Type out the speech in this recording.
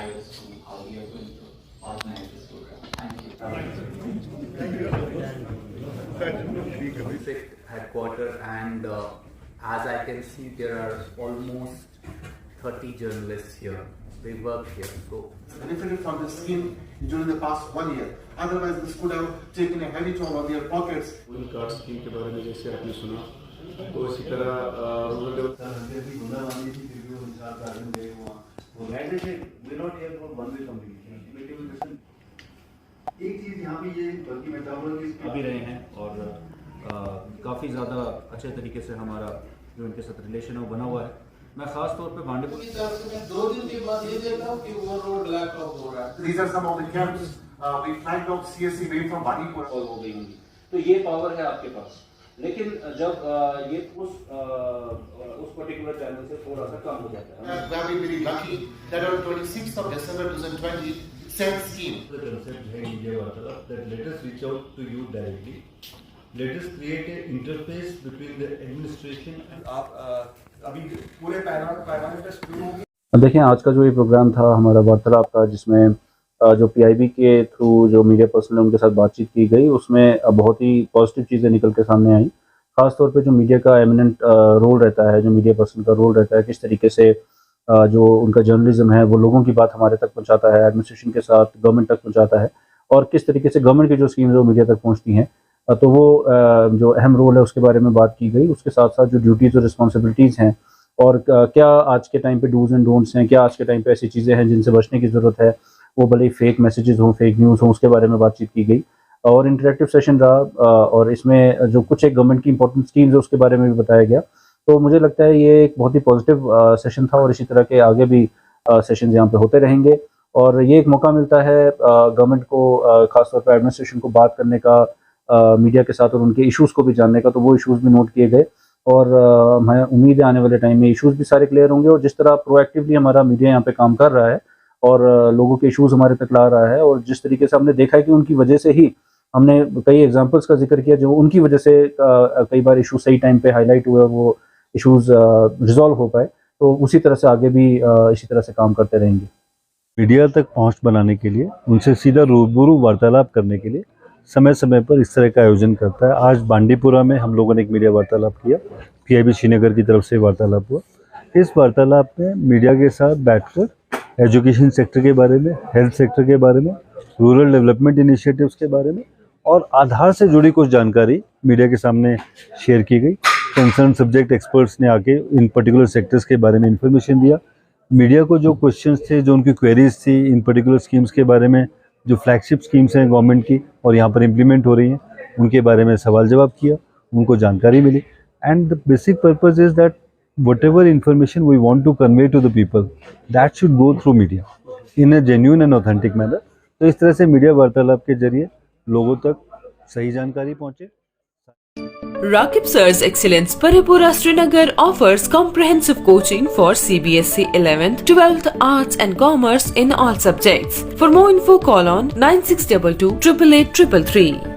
guide us through how we are going to organize this program. Thank you. Headquarters, and as I can see, there are almost 30 journalists here. They work here, so benefited from this scheme during the past 1 year. Otherwise, this could have taken a heavy toll on their pockets. Rural card scheme के बारे में जैसे आपने सुना, तो इसी तरह rural एक चीज यहाँ पे ये बल्कि मेटाबॉल अभी रहे हैं और काफ़ी ज़्यादा अच्छे तरीके से हमारा जो इनके साथ रिलेशन है वो बना हुआ है। मैं खास तौर पे भांडेपुर की तरफ से मैं 2 दिन के बाद ये देखा कि वो रोड लैपटॉप हो रहा है। These are some of the camps we flagged off CSE way from Bandipur. हो गई होंगी, तो ये पावर है आपके पास। लेकिन जब ये उस पर्टिकुलर चैनल से थोड़ा सा कम हो जाता है। We have been very lucky that on 26th of December 2020, same scheme. The concept है India वार्तालाप that let us reach out to you directly. Let us create an interface between the administration and आप अभी पूरे parameter शुरू होंगे। देखिए, आज का जो ये प्रोग्राम था हमारा वार्तालाप का, जिसमें जो पीआईबी के थ्रू जो मीडिया पर्सन उनके साथ बातचीत की गई, उसमें बहुत ही पॉजिटिव चीज़ें निकल के सामने आई। खासतौर पे जो मीडिया का एमिनेंट रोल रहता है, जो मीडिया पर्सन का रोल रहता है, किस तरीके से जो उनका जर्नलिज्म है वो लोगों की बात हमारे तक पहुंचाता है, एडमिनिस्ट्रेशन के साथ गवर्नमेंट तक पहुंचाता है, और किस तरीके से गवर्नमेंट की जो स्कीम्स वो मीडिया तक पहुँचती हैं। तो वो जो अहम रोल है उसके बारे में बात की गई। उसके साथ साथ जो ड्यूटीज़ और रिस्पॉन्सिबिलिटीज़ हैं, और क्या आज के टाइम पे डूज एंड डोंट्स हैं, क्या आज के टाइम पे ऐसी चीज़ें हैं जिनसे बचने की ज़रूरत है, वो भले ही फेक मैसेजेस हों, फेक न्यूज़ हों, उसके बारे में बातचीत की गई। और इंटरेक्टिव सेशन रहा, और इसमें जो कुछ एक गवर्नमेंट की इंपॉर्टेंट स्कीम्स है उसके बारे में भी बताया गया। तो मुझे लगता है ये एक बहुत ही पॉजिटिव सेशन था, और इसी तरह के आगे भी सेशन यहाँ पे होते रहेंगे। और ये एक मौका मिलता है गवर्नमेंट को, खासतौर पर एडमिनिस्ट्रेशन को बात करने का, मीडिया के साथ, और उनके इश्यूज़ को भी जानने का। तो वो इश्यूज़ भी नोट किए गए, और हमें उम्मीद है आने वाले टाइम में इश्यूज़ भी सारे क्लियर होंगे। और जिस तरह प्रोएक्टिवली हमारा मीडिया यहाँ पे काम कर रहा है और लोगों के इश्यूज़ हमारे तक ला रहा है, और जिस तरीके से हमने देखा है कि उनकी वजह से ही, हमने कई एग्जांपल्स का जिक्र किया जो उनकी वजह से कई बार इशू सही टाइम पे हाईलाइट हुए और वो इश्यूज़ रिजॉल्व हो पाए। तो उसी तरह से आगे भी इसी तरह से काम करते रहेंगे। मीडिया तक पहुंच बनाने के लिए, उनसे सीधा रूबरू वार्तालाप करने के लिए समय समय पर इस तरह का आयोजन करता है। आज बांडीपुरा में हम लोगों ने एक मीडिया वार्तालाप किया, पीआईबी श्रीनगर की तरफ से वार्तालाप हुआ। इस वार्तालाप में मीडिया के साथ बैठकर एजुकेशन सेक्टर के बारे में, हेल्थ सेक्टर के बारे में, रूरल डेवलपमेंट इनिशिएटिव्स के बारे में और आधार से जुड़ी कुछ जानकारी मीडिया के सामने शेयर की गई। कंसर्न सब्जेक्ट एक्सपर्ट्स ने आके इन पर्टिकुलर सेक्टर्स के बारे में इंफॉर्मेशन दिया। मीडिया को जो क्वेश्चंस थे, जो उनकी क्वेरीज थी इन पर्टिकुलर स्कीम्स के बारे में, जो फ्लैगशिप स्कीम्स हैं गवर्नमेंट की और यहाँ पर इम्प्लीमेंट हो रही हैं, उनके बारे में सवाल जवाब किया, उनको जानकारी मिली। And the basic purpose is that whatever information we want to convey to the people, that should go through media in a genuine and authentic manner. तो इस तरह से मीडिया वार्तालाप के जरिए लोगों तक सही जानकारी पहुंचे। Rakib Sir's Excellence Paripura Srinagar offers comprehensive coaching for CBSE 11th, 12th, Arts and Commerce in all subjects. For more info, call on 9622 888 333.